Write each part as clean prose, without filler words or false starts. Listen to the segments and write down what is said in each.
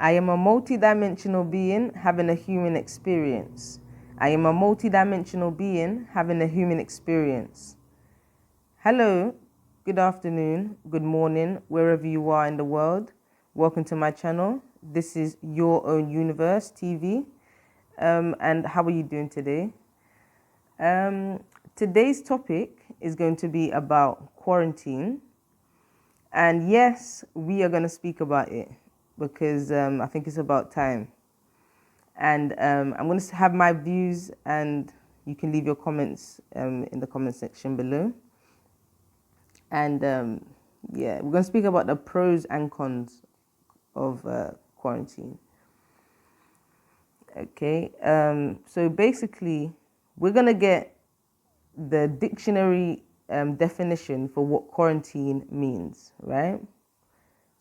I am a multidimensional being having a human experience. I am a multidimensional being having a human experience. Hello, good afternoon, good morning, wherever you are in the world. Welcome to my channel. This is Your Own Universe TV. And how are you doing today? Today's topic is going to be about quarantine. And yes, we are going to speak about it because I think it's about time. And I'm going to have my views, and you can leave your comments in the comment section below. And yeah, we're going to speak about the pros and cons of quarantine. Okay, so basically, we're going to get the dictionary definition for what quarantine means, right?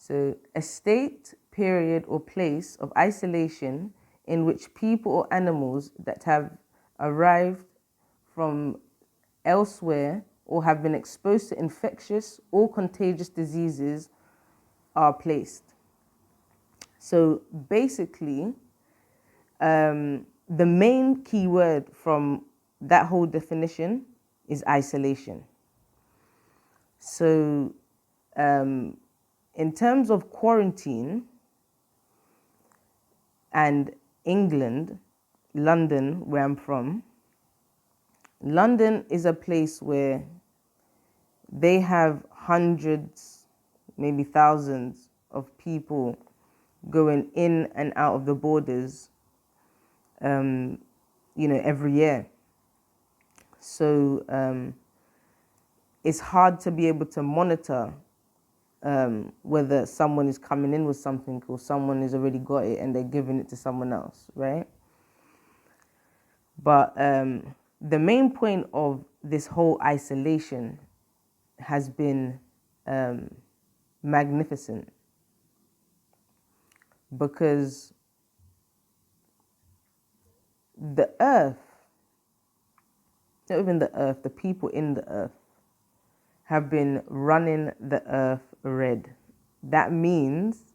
So, a state, period, or place of isolation in which people or animals that have arrived from elsewhere or have been exposed to infectious or contagious diseases are placed. So, basically, the main key word from that whole definition is isolation. So, in terms of quarantine and England, London, where I'm from, London is a place where they have hundreds, maybe thousands of people going in and out of the borders, every year. So it's hard to be able to monitor whether someone is coming in with something or someone has already got it and they're giving it to someone else, right? But the main point of this whole isolation has been magnificent, because the earth, not even the earth, the people in the earth have been running the earth red. That means,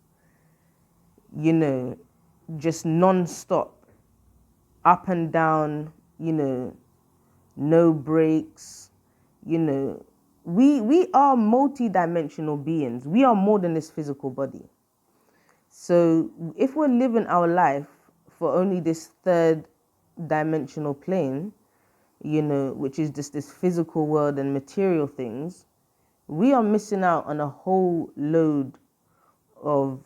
just non-stop, up and down, no breaks. We are multi-dimensional beings. We are more than this physical body. So if we're living our life for only this third dimensional plane, which is just this physical world and material things, we are missing out on a whole load of,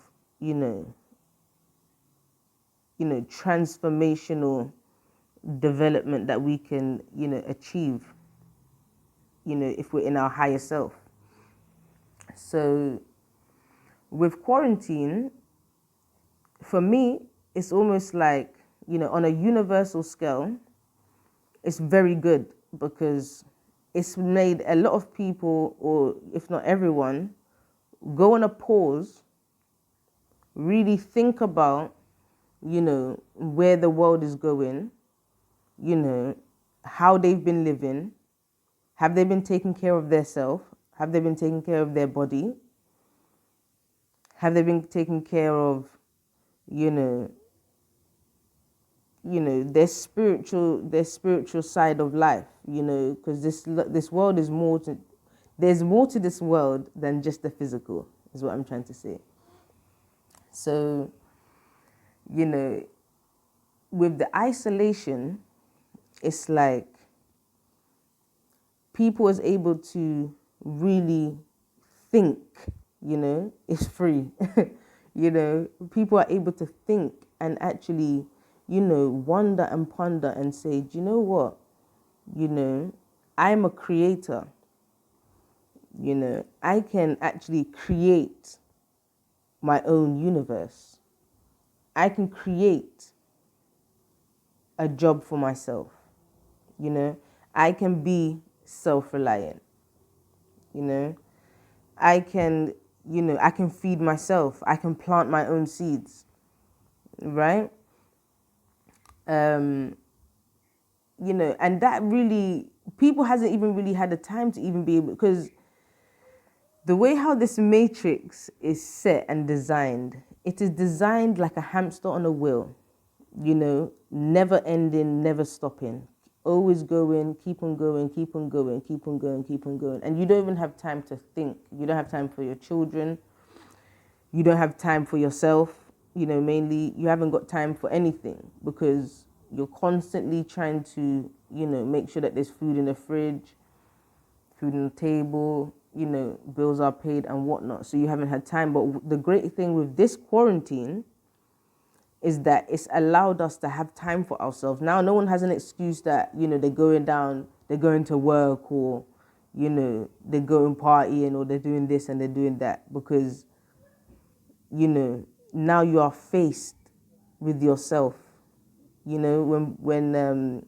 transformational development that we can, achieve, if we're in our higher self. So with quarantine, for me, it's almost like, on a universal scale, it's very good because it's made a lot of people, or if not everyone, go on a pause, really think about, where the world is going, how they've been living. Have they been taking care of their self? Have they been taking care of their body? Have they been taking care of, their spiritual side of life, because this world is there's more to this world than just the physical, is what I'm trying to say. So, with the isolation, it's like people is able to really think, it's free. People are able to think and actually, wonder and ponder and say, do you know what? I'm a creator. I can actually create my own universe. I can create a job for myself. I can be self-reliant. I can, I can feed myself. I can plant my own seeds, right? And that really, people hasn't even really had the time to even be able, because the way how this matrix is set and designed, it is designed like a hamster on a wheel, you know, never ending, never stopping, always going, keep on going, keep on going, keep on going, keep on going. And you don't even have time to think. You don't have time for your children. You don't have time for yourself, you know, mainly you haven't got time for anything because you're constantly trying to, you know, make sure that there's food in the fridge, food on the table, you know, bills are paid and whatnot. So you haven't had time. But the great thing with this quarantine is that it's allowed us to have time for ourselves. Now, no one has an excuse that, you know, they're going to work, or, you know, they're going partying, or they're doing this and they're doing that, because, you know, now you are faced with yourself. You know, when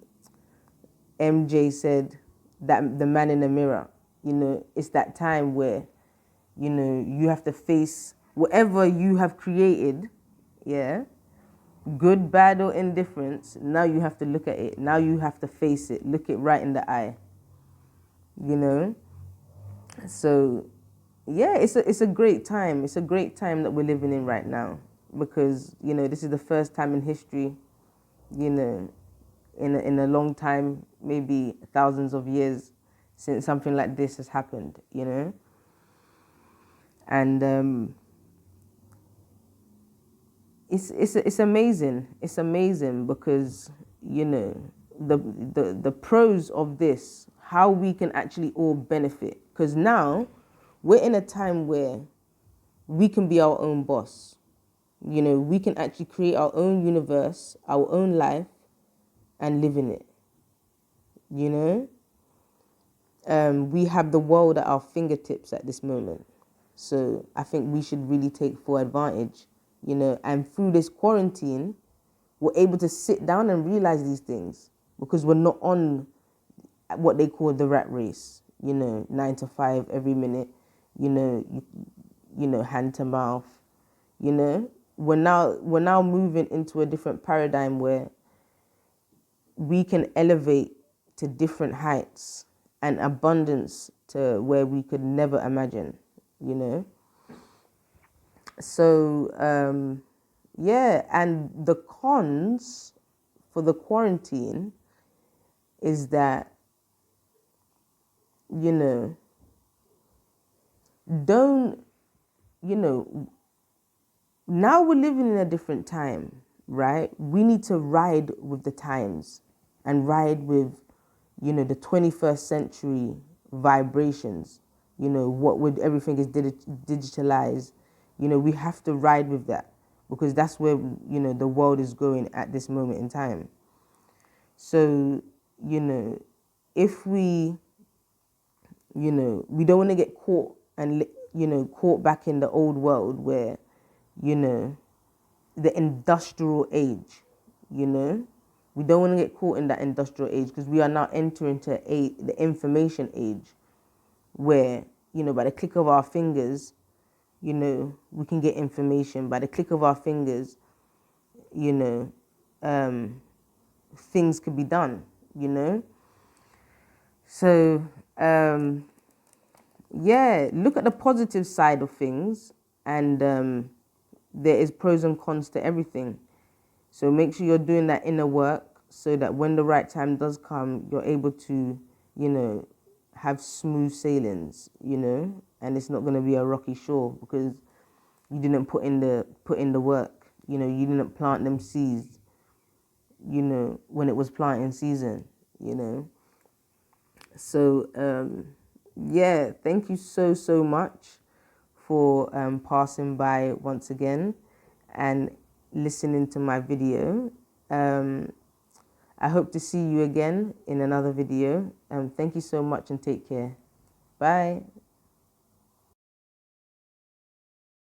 MJ said that the man in the mirror, you know, it's that time where, you know, you have to face whatever you have created, yeah, good, bad, or indifference. Now you have to look at it. Now you have to face it, look it right in the eye, you know. So yeah, it's a great time. It's a great time that we're living in right now, because, you know, this is the first time in history, you know, in a long time, maybe thousands of years, since something like this has happened, you know. And it's amazing. It's amazing because, you know, the pros of this, how we can actually all benefit, because now we're in a time where we can be our own boss. You know, we can actually create our own universe, our own life, and live in it. You know, we have the world at our fingertips at this moment. So I think we should really take full advantage, you know, and through this quarantine, we're able to sit down and realize these things, because we're not on what they call the rat race, you know, 9 to 5 every minute, you know, hand to mouth, you know. We're now moving into a different paradigm where we can elevate to different heights and abundance to where we could never imagine, you know. So yeah, and the cons for the quarantine is that, you know, now we're living in a different time, right? We need to ride with the times and ride with, you know, the 21st century vibrations. You know, everything is digitalized. You know, we have to ride with that, because that's where, you know, the world is going at this moment in time. So, you know, if we, you know, we don't want to get caught and, you know, caught back in the old world where, you know, the industrial age, you know, we don't want to get caught in that industrial age, because we are now entering to the information age where, you know, by the click of our fingers, you know, we can get information. By the click of our fingers, you know, things could be done, you know. So, yeah, look at the positive side of things, and there is pros and cons to everything. So make sure you're doing that inner work, so that when the right time does come, you're able to, you know, have smooth sailings, you know, and it's not going to be a rocky shore, because you didn't put in the work, you know, you didn't plant them seeds, you know, when it was planting season, you know. So yeah, thank you so much for passing by once again and listening to my video. I hope to see you again in another video. Thank you so much and take care. Bye.